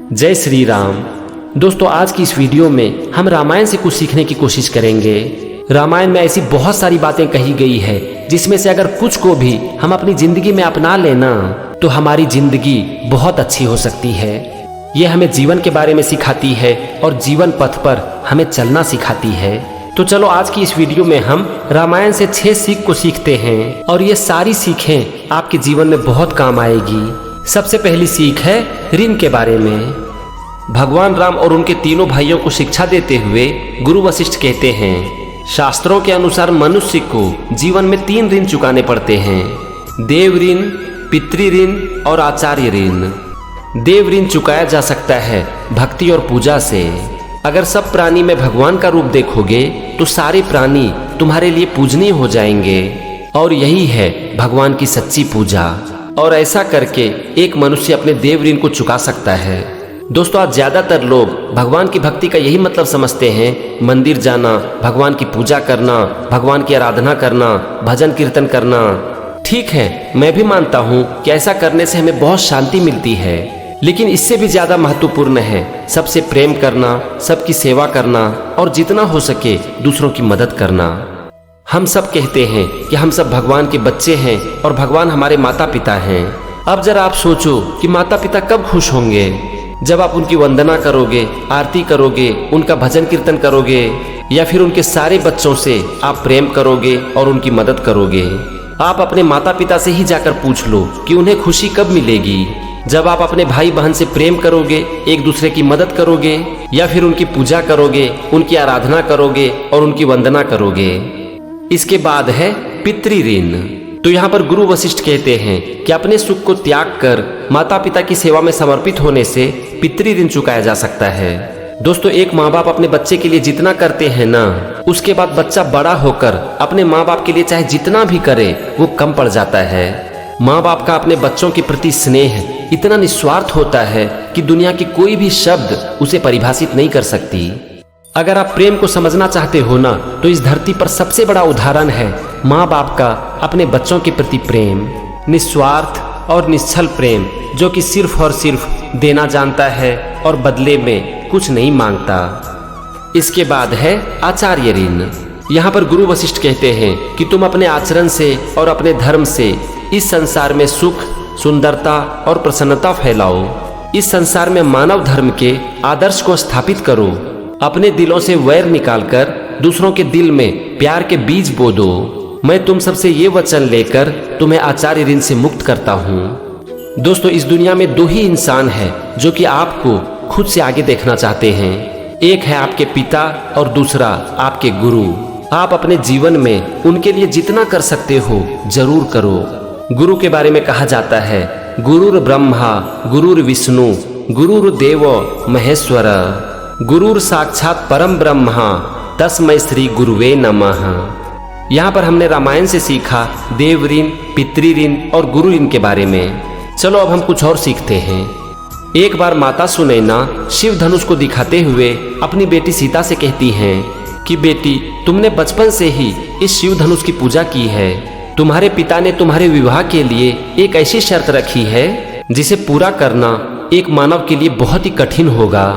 जय श्री राम। दोस्तों, आज की इस वीडियो में हम रामायण से कुछ सीखने की कोशिश करेंगे। रामायण में ऐसी बहुत सारी बातें कही गई है जिसमें से अगर कुछ को भी हम अपनी जिंदगी में अपना लेना तो हमारी जिंदगी बहुत अच्छी हो सकती है। ये हमें जीवन के बारे में सिखाती है और जीवन पथ पर हमें चलना सिखाती है। तो चलो आज की इस वीडियो में हम रामायण से 6 सीख को सीखते हैं और ये सारी सीखें आपके जीवन में बहुत काम आएगी। सबसे पहली सीख है ऋण के बारे में। भगवान राम और उनके तीनों भाइयों को शिक्षा देते हुए गुरु वशिष्ठ कहते हैं, शास्त्रों के अनुसार मनुष्य को जीवन में 3 ऋण चुकाने पड़ते हैं, देव ऋण, पितृ ऋण और आचार्य ऋण। देव ऋण चुकाया जा सकता है भक्ति और पूजा से। अगर सब प्राणी में भगवान का रूप देखोगे तो सारे प्राणी तुम्हारे लिए पूजनीय हो जाएंगे और यही है भगवान की सच्ची पूजा। और ऐसा करके एक मनुष्य अपने देव ऋण को चुका सकता है। दोस्तों, आज ज्यादातर लोग भगवान की भक्ति का यही मतलब समझते हैं, मंदिर जाना, भगवान की पूजा करना, भगवान की आराधना करना, भजन कीर्तन करना। ठीक है, मैं भी मानता हूँ कि ऐसा करने से हमें बहुत शांति मिलती है, लेकिन इससे भी ज्यादा महत्वपूर्ण है सबसे प्रेम करना, सबकी सेवा करना और जितना हो सके दूसरों की मदद करना। हम सब कहते हैं कि हम सब भगवान के बच्चे हैं और भगवान हमारे माता पिता हैं। अब जरा आप सोचो कि माता पिता कब खुश होंगे? जब आप उनकी वंदना करोगे, आरती करोगे, उनका भजन कीर्तन करोगे, या फिर उनके सारे बच्चों से आप प्रेम करोगे और उनकी मदद करोगे। आप अपने माता पिता से ही जाकर पूछ लो कि उन्हें खुशी कब मिलेगी। जब आप अपने भाई बहन से प्रेम करोगे, एक दूसरे की मदद करोगे, या फिर उनकी पूजा करोगे, उनकी आराधना करोगे और उनकी वंदना करोगे। इसके बाद है पितृ ऋण। तो यहाँ पर गुरु वशिष्ठ कहते हैं कि अपने सुख को त्याग कर माता पिता की सेवा में समर्पित होने से पितृ ऋण चुकाया जा सकता है। दोस्तों, एक माँ बाप अपने बच्चे के लिए जितना करते हैं ना, उसके बाद बच्चा बड़ा होकर अपने माँ बाप के लिए चाहे जितना भी करे वो कम पड़ जाता है। माँ बाप का अपने बच्चों के प्रति स्नेह इतना निस्वार्थ होता है कि दुनिया की कोई भी शब्द उसे परिभाषित नहीं कर सकती। अगर आप प्रेम को समझना चाहते हो ना, तो इस धरती पर सबसे बड़ा उदाहरण है माँ बाप का अपने बच्चों के प्रति प्रेम, निस्वार्थ और निश्चल प्रेम, जो कि सिर्फ और सिर्फ देना जानता है और बदले में कुछ नहीं मांगता। इसके बाद है आचार्य ऋण। यहाँ पर गुरु वशिष्ठ कहते हैं कि तुम अपने आचरण से और अपने धर्म से इस संसार में सुख, सुंदरता और प्रसन्नता फैलाओ। इस संसार में मानव धर्म के आदर्श को स्थापित करो। अपने दिलों से वैर निकालकर दूसरों के दिल में प्यार के बीज बो दो। मैं तुम सबसे ये वचन लेकर तुम्हें आचार्य ऋण से मुक्त करता हूँ। दोस्तों, इस दुनिया में 2 ही इंसान हैं जो कि आपको खुद से आगे देखना चाहते हैं। एक है आपके पिता और दूसरा आपके गुरु। आप अपने जीवन में उनके लिए जितना कर सकते हो जरूर करो। गुरु के बारे में कहा जाता है, गुरुर ब्रह्मा गुरुर विष्णु गुरुर्देवो महेश्वर गुरुर साक्षात परम ब्रह्मा तस्मै श्री गुरुवे नमः। यहाँ पर हमने रामायण से सीखा देव ऋण, पितृ ऋण और गुरु ऋण के बारे में। चलो अब हम कुछ और सीखते हैं। एक बार माता सुनैना शिव धनुष को दिखाते हुए अपनी बेटी सीता से कहती हैं कि बेटी, तुमने बचपन से ही इस शिव धनुष की पूजा की है। तुम्हारे पिता ने तुम्हारे विवाह के लिए एक ऐसी शर्त रखी है जिसे पूरा करना एक मानव के लिए बहुत ही कठिन होगा।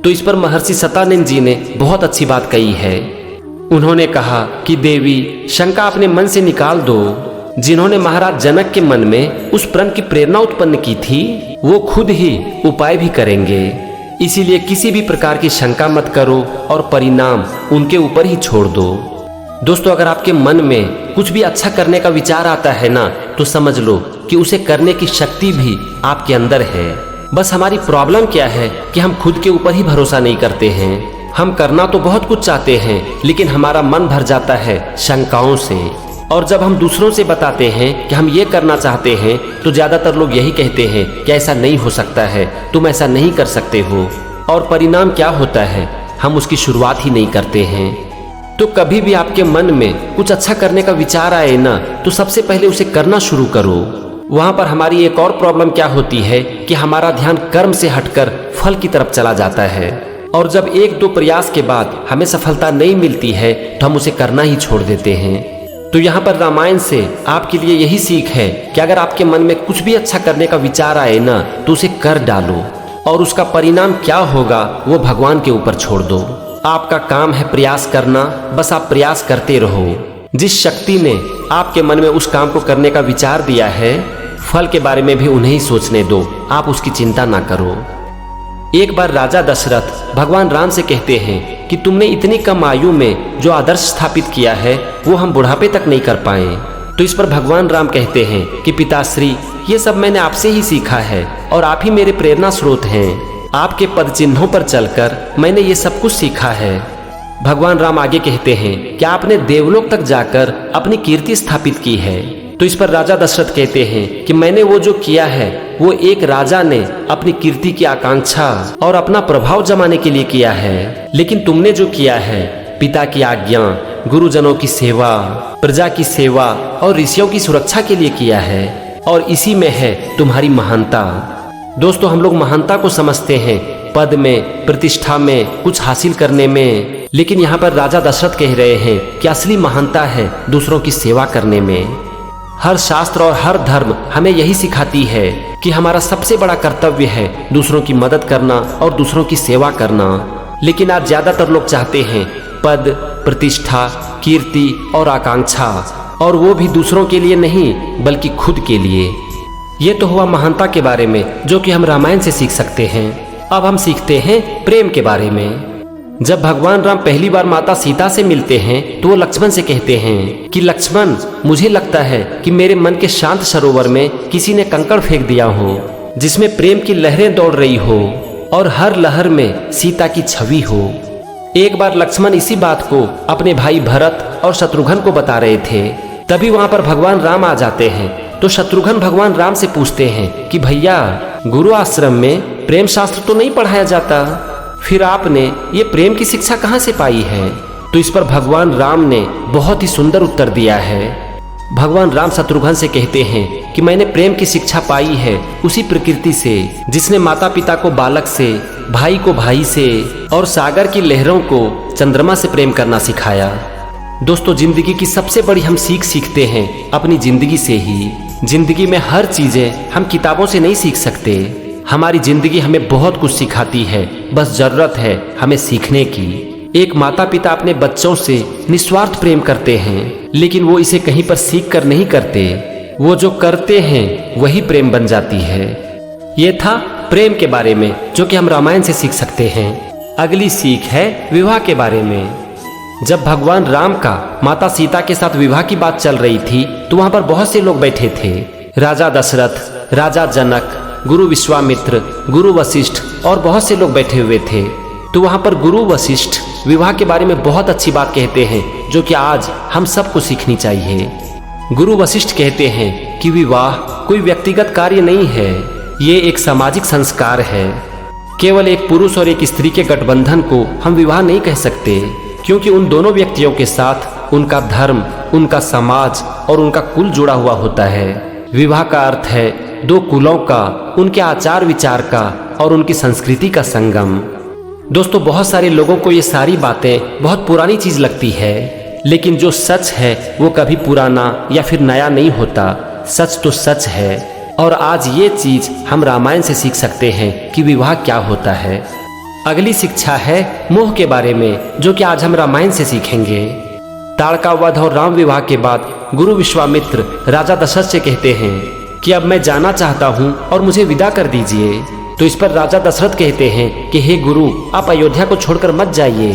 तो इस पर महर्षि सतानंद जी ने बहुत अच्छी बात कही है। उन्होंने कहा कि देवी, शंका अपने मन से निकाल दो। जिन्होंने महाराज जनक के मन में उस प्रण की प्रेरणा उत्पन्न की थी, वो खुद ही उपाय भी करेंगे। इसीलिए किसी भी प्रकार की शंका मत करो और परिणाम उनके ऊपर ही छोड़ दो। दोस्तों, अगर आपके मन में कुछ भी अच्छा करने का विचार आता है ना, तो समझ लो कि उसे करने की शक्ति भी आपके अंदर है। बस हमारी प्रॉब्लम क्या है कि हम खुद के ऊपर ही भरोसा नहीं करते हैं। हम करना तो बहुत कुछ चाहते हैं, लेकिन हमारा मन भर जाता है शंकाओं से। और जब हम दूसरों से बताते हैं कि हम ये करना चाहते हैं, तो ज्यादातर लोग यही कहते हैं कि ऐसा नहीं हो सकता है, तुम ऐसा नहीं कर सकते हो। और परिणाम क्या होता है? हम उसकी शुरुआत ही नहीं करते हैं। तो कभी भी आपके मन में कुछ अच्छा करने का विचार आए ना, तो सबसे पहले उसे करना शुरू करो। वहां पर हमारी एक और प्रॉब्लम क्या होती है कि हमारा ध्यान कर्म से हटकर फल की तरफ चला जाता है। और जब 1-2 प्रयास के बाद हमें सफलता नहीं मिलती है तो हम उसे करना ही छोड़ देते हैं। तो यहाँ पर रामायण से आपके लिए यही सीख है कि अगर आपके मन में कुछ भी अच्छा करने का विचार आए ना, तो उसे कर डालो। और उसका परिणाम क्या होगा वो भगवान के ऊपर छोड़ दो। आपका काम है प्रयास करना, बस आप प्रयास करते रहो। जिस शक्ति ने आपके मन में उस काम को करने का विचार दिया है, फल के बारे में भी उन्हें ही सोचने दो, आप उसकी चिंता ना करो। एक बार राजा दशरथ भगवान राम से कहते हैं कि तुमने इतनी कम आयु में जो आदर्श स्थापित किया है वो हम बुढ़ापे तक नहीं कर पाए। तो इस पर भगवान राम कहते हैं कि पिताश्री, ये सब मैंने आपसे ही सीखा है और आप ही मेरे प्रेरणा स्रोत हैं। आपके पद चिन्हों पर चलकर मैंने ये सब कुछ सीखा है। भगवान राम आगे कहते हैं कि आपने देवलोक तक जाकर अपनी कीर्ति स्थापित की है। तो इस पर राजा दशरथ कहते हैं कि मैंने वो जो किया है वो एक राजा ने अपनी कीर्ति की आकांक्षा और अपना प्रभाव जमाने के लिए किया है, लेकिन तुमने जो किया है पिता की आज्ञा, गुरुजनों की सेवा, प्रजा की सेवा और ऋषियों की सुरक्षा के लिए किया है, और इसी में है तुम्हारी महानता। दोस्तों, हम लोग महानता को समझते हैं पद में, प्रतिष्ठा में, कुछ हासिल करने में, लेकिन यहाँ पर राजा दशरथ कह रहे हैं कि असली महानता है दूसरों की सेवा करने में। हर शास्त्र और हर धर्म हमें यही सिखाती है कि हमारा सबसे बड़ा कर्तव्य है दूसरों की मदद करना और दूसरों की सेवा करना। लेकिन आज ज्यादातर लोग चाहते हैं पद, प्रतिष्ठा, कीर्ति और आकांक्षा, और वो भी दूसरों के लिए नहीं बल्कि खुद के लिए। ये तो हुआ महानता के बारे में, जो कि हम रामायण से सीख सकते हैं। अब हम सीखते हैं प्रेम के बारे में। जब भगवान राम पहली बार माता सीता से मिलते हैं तो वो लक्ष्मण से कहते हैं कि लक्ष्मण, मुझे लगता है कि मेरे मन के शांत सरोवर में किसी ने कंकड़ फेंक दिया हो, जिसमें प्रेम की लहरें दौड़ रही हो और हर लहर में सीता की छवि हो। एक बार लक्ष्मण इसी बात को अपने भाई भरत और शत्रुघ्न को बता रहे थे। तभी वहां पर भगवान राम आ जाते हैं। तो शत्रुघ्न भगवान राम से पूछते हैं कि भैया, गुरु आश्रम में प्रेम शास्त्र तो नहीं पढ़ाया जाता, फिर आपने ये प्रेम की शिक्षा कहाँ से पाई है? तो इस पर भगवान राम ने बहुत ही सुंदर उत्तर दिया है। भगवान राम शत्रुघ्न से कहते हैं कि मैंने प्रेम की शिक्षा पाई है उसी प्रकृति से जिसने माता पिता को बालक से, भाई को भाई से और सागर की लहरों को चंद्रमा से प्रेम करना सिखाया। दोस्तों, जिंदगी की सबसे बड़ी हम सीखते हैं अपनी जिंदगी से ही। जिंदगी में हर चीजें हम किताबों से नहीं सीख सकते। हमारी जिंदगी हमें बहुत कुछ सिखाती है, बस जरूरत है हमें सीखने की। एक माता पिता अपने बच्चों से निस्वार्थ प्रेम करते हैं, लेकिन वो इसे कहीं पर सीख कर नहीं करते। वो जो करते हैं वही प्रेम बन जाती है। ये था प्रेम के बारे में, जो कि हम रामायण से सीख सकते हैं। अगली सीख है विवाह के बारे में। जब भगवान राम का माता सीता के साथ विवाह की बात चल रही थी तो वहां पर बहुत से लोग बैठे थे। राजा दशरथ, राजा जनक, गुरु विश्वामित्र, गुरु वशिष्ठ और बहुत से लोग बैठे हुए थे। तो वहां पर गुरु वशिष्ठ विवाह के बारे में बहुत अच्छी बात कहते हैं, जो कि आज हम सबको सीखनी चाहिए। गुरु वशिष्ठ कहते हैं कि विवाह कोई व्यक्तिगत कार्य नहीं है, ये एक सामाजिक संस्कार है। केवल एक पुरुष और एक स्त्री के गठबंधन को हम विवाह नहीं कह सकते, क्योंकि उन दोनों व्यक्तियों के साथ उनका धर्म, उनका समाज और उनका कुल जुड़ा हुआ होता है। विवाह का अर्थ है दो कुलों का, उनके आचार विचार का और उनकी संस्कृति का संगम। दोस्तों, बहुत सारे लोगों को ये सारी बातें बहुत पुरानी चीज लगती है, लेकिन जो सच है वो कभी पुराना या फिर नया नहीं होता। सच तो सच है, और आज ये चीज हम रामायण से सीख सकते हैं कि विवाह क्या होता है। अगली शिक्षा है मोह के बारे में, जो कि आज हम रामायण से सीखेंगे। ताड़का वध और राम विवाह के बाद गुरु विश्वामित्र राजा दशरथ से कहते हैं कि अब मैं जाना चाहता हूँ और मुझे विदा कर दीजिए। तो इस पर राजा दशरथ कहते हैं कि हे गुरु, आप अयोध्या को छोड़कर मत जाइए।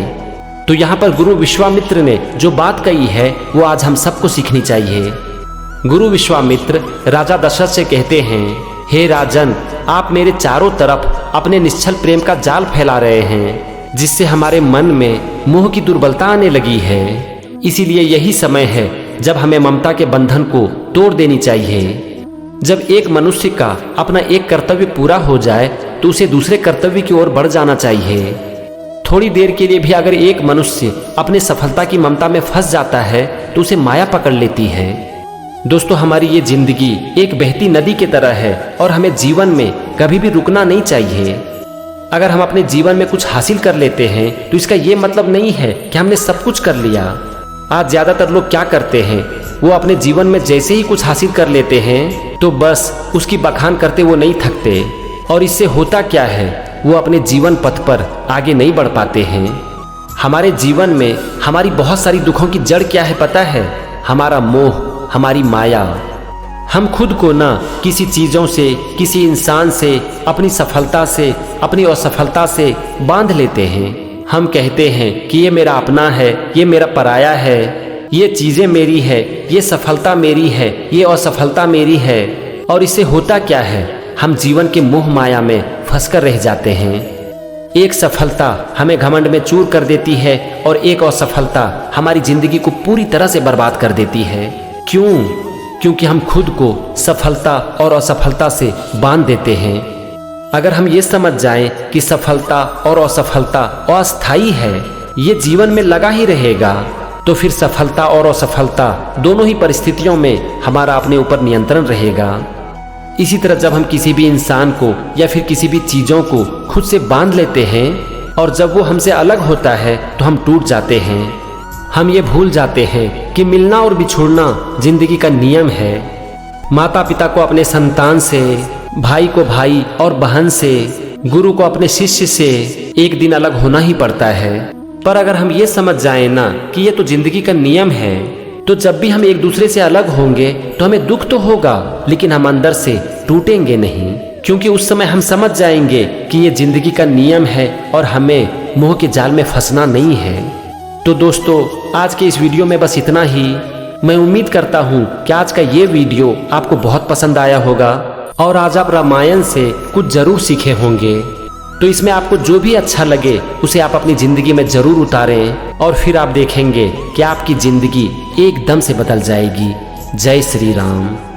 तो यहाँ पर गुरु विश्वामित्र ने जो बात कही है वो आज हम सबको सीखनी चाहिए। गुरु विश्वामित्र राजा दशरथ से कहते हैं, हे राजन, आप मेरे चारों तरफ अपने निश्चल प्रेम का जाल फैला रहे हैं, जिससे हमारे मन में मोह की दुर्बलता आने लगी है। इसीलिए यही समय है जब हमें ममता के बंधन को तोड़ देनी चाहिए। जब एक मनुष्य का अपना एक कर्तव्य पूरा हो जाए तो उसे दूसरे कर्तव्य की ओर बढ़ जाना चाहिए। थोड़ी देर के लिए भी अगर एक मनुष्य अपने सफलता की ममता में फंस जाता है तो उसे माया पकड़ लेती है। दोस्तों, हमारी ये जिंदगी एक बहती नदी की तरह है और हमें जीवन में कभी भी रुकना नहीं चाहिए। अगर हम अपने जीवन में कुछ हासिल कर लेते हैं तो इसका ये मतलब नहीं है कि हमने सब कुछ कर लिया। आज ज्यादातर लोग क्या करते हैं, वो अपने जीवन में जैसे ही कुछ हासिल कर लेते हैं तो बस उसकी बखान करते वो नहीं थकते और इससे होता क्या है, वो अपने जीवन पथ पर आगे नहीं बढ़ पाते हैं। हमारे जीवन में हमारी बहुत सारी दुखों की जड़ क्या है पता है? हमारा मोह, हमारी माया। हम खुद को ना किसी चीज़ों से, किसी इंसान से, अपनी सफलता से, अपनी असफलता से बांध लेते हैं। हम कहते हैं कि ये मेरा अपना है, ये मेरा पराया है, ये चीज़ें मेरी है, ये सफलता मेरी है, ये असफलता मेरी है। और इससे होता क्या है, हम जीवन के मोह माया में फंसकर रह जाते हैं। एक सफलता हमें घमंड में चूर कर देती है और एक असफलता हमारी जिंदगी को पूरी तरह से बर्बाद कर देती है। क्यों? क्योंकि हम खुद को सफलता और असफलता से बांध देते हैं। अगर हम ये समझ जाएं कि सफलता और असफलता अस्थायी है, ये जीवन में लगा ही रहेगा, तो फिर सफलता और असफलता दोनों ही परिस्थितियों में हमारा अपने ऊपर नियंत्रण रहेगा। इसी तरह जब हम किसी भी इंसान को या फिर किसी भी चीज़ों को खुद से बांध लेते हैं और जब वो हमसे अलग होता है तो हम टूट जाते हैं। हम ये भूल जाते हैं कि मिलना और बिछुड़ना जिंदगी का नियम है। माता पिता को अपने संतान से, भाई को भाई और बहन से, गुरु को अपने शिष्य से एक दिन अलग होना ही पड़ता है। पर अगर हम ये समझ जाएं ना कि ये तो जिंदगी का नियम है, तो जब भी हम एक दूसरे से अलग होंगे तो हमें दुख तो होगा, लेकिन हम अंदर से टूटेंगे नहीं, क्योंकि उस समय हम समझ जाएंगे कि ये जिंदगी का नियम है और हमें मोह के जाल में फंसना नहीं है। तो दोस्तों, आज के इस वीडियो में बस इतना ही। मैं उम्मीद करता हूँ कि आज का ये वीडियो आपको बहुत पसंद आया होगा और आज आप रामायण से कुछ जरूर सीखे होंगे। तो इसमें आपको जो भी अच्छा लगे उसे आप अपनी जिंदगी में जरूर उतारें और फिर आप देखेंगे कि आपकी जिंदगी एकदम से बदल जाएगी। जय श्री राम।